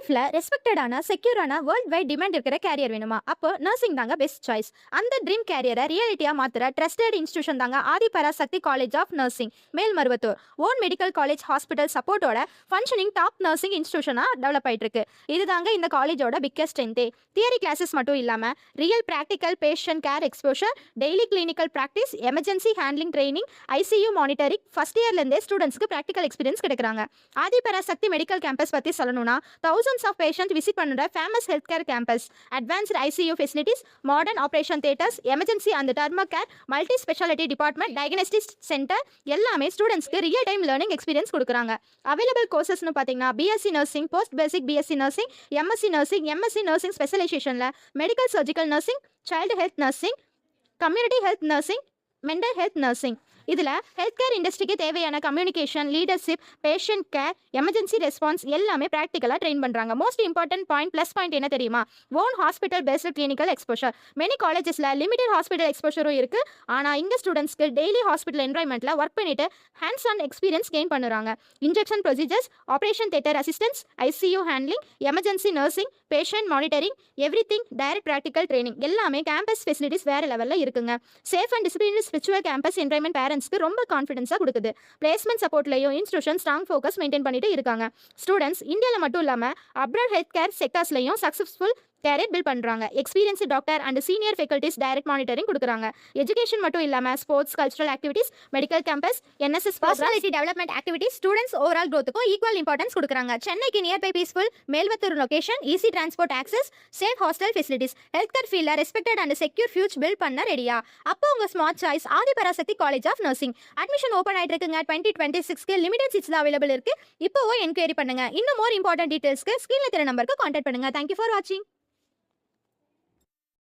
லைஃப்ல ரெஸ்பெக்டடான செக்யூரான வேர்ல்ட் வைட் டிமாண்ட் இருக்கிற கேரியர் வேணுமா? அப்போ நர்சிங் தாங்க பெஸ்ட் சாய்ஸ். அந்த ட்ரீம் கேரியரை ரியாலிட்டியா மாத்துற ட்ரஸ்டட் இன்ஸ்டிடியூஷன் தாங்க Adhi Parasakthi college of nursing, Melmaruvathur. Own medical college hospital சப்போர்ட்டோட ஃபங்க்ஷனிங் டாப் நர்சிங் இன்ஸ்டிடியூஷனா டெவலப் ஆயிட்டு இருக்கு. இதுதாங்க இந்த காலேஜோட பிக்கஸ்ட் ஸ்ட்ரென்த்தே. தியரி கிளாஸஸ் மட்டும் இல்லாம real practical patient care exposure, daily clinical practice, emergency handling training, ICU monitoring, first இயர்ல இருந்தே ஸ்டூடெண்ட்ஸ்க்கு பிராக்டிக்கல் எக்ஸ்பீரியன்ஸ் கிடைக்கிறாங்க. ஆதி பராசக்தி மெடிக்கல் கேம்பஸ் பத்தி சொல்லணும்னா thousands of patients விசிட் பண்ணுற famous health care campus. Advanced ICU facilities, modern operation theatres, emergency and derma care, multi speciality department, diagnostics centre எல்லாமே ஸ்டூடெண்ட்ஸ்க்கு real time learning experience கொடுக்குறாங்க. Available கோர்சஸ்னு பார்த்தீங்கன்னா BSc nursing, post பேசிக் BSc nursing, MSc nursing, MSc nursing ஸ்பெஷலைசேஷனில் medical surgical nursing, child health nursing, community health nursing, mental health nursing. இதில் health care இண்டஸ்ட்ரிக்கு தேவையான communication, leadership, patient care, emergency response எல்லாமே ப்ராக்டிக்கலாக train பண்ணுறாங்க. Most important plus point என்ன தெரியுமா? Own hospital based clinical exposure. Many காலேஜஸில் limited hospital எக்ஸ்போஷரும் இருக்குது. ஆனால் இங்கே ஸ்டூடெண்ட்ஸ்க்கு டெய்லி ஹாஸ்பிட்டல் என்வரான்மெண்ட்டில் ஒர்க் பண்ணிட்டு ஹேண்ட்ஸ் ஆன் எக்ஸ்பீரியன்ஸ் கெயின் பண்ணுறாங்க. Injection procedures, operation theatre assistance, ICU handling, emergency nursing, patient monitoring, everything direct practical training எல்லாமே கேம்பஸ் ஃபெசிலிட்டிஸ் வேறு லெவலில் இருக்குங்க. Safe and disciplinary spiritual campus environment பேரண்ட்ஸ்க்கு ரொம்ப கான்ஃபிடன்ஸாக கொடுக்குது. பிளேஸ்மெண்ட் சப்போர்ட்லையும் இன்ஸ்டியூஷன் ஸ்ட்ராங் ஃபோக்கஸ் மெயின்டைன் பண்ணிட்டு இருக்காங்க. ஸ்டூடெண்ட்ஸ் இந்தியாவில் மட்டும் இல்லாமல் அப்ராட் ஹெல்த் கேர் செக்டர்ஸ்லையும் சக்ஸஸ்ஃபுல் கேரியர் பில்ட் பண்ணுறாங்க. Experienced doctor and senior faculties direct monitoring கொடுக்குறாங்க. எஜுகேஷன் மட்டும் இல்லாமல் sports, cultural activities, medical campus, NSS, personality development activities students overall க்ரோத்துக்கும் ஈக்குவல் இம்பார்ட்டன்ஸ் கொடுக்குறாங்க. சென்னைக்கு nearby peaceful Melvathur location, easy transport access, safe hostel facilities, health care ஃபீல்டில் respected and secure future build பண்ண ரெடியா? அப்போ உங்கள் smart choice Adhi Parasakthi college of nursing. Admission open ஆகிட்டு இருக்குங்க. 2026க்கு லிமிடெட் சீட்ஸ் தான் அவைலபிள் இருக்கு. இப்போவோ என்கொயரி பண்ணுங்க. இன்னும் மோர் இம்பார்ட்டன்ட் டீடைல்ஸ்க்கு ஸ்கிரீன்ல தெரிய நம்பருக்கு கான்டாக்ட் பண்ணுங்க. தேங்க்யூ ஃபார் வாட்சிங்.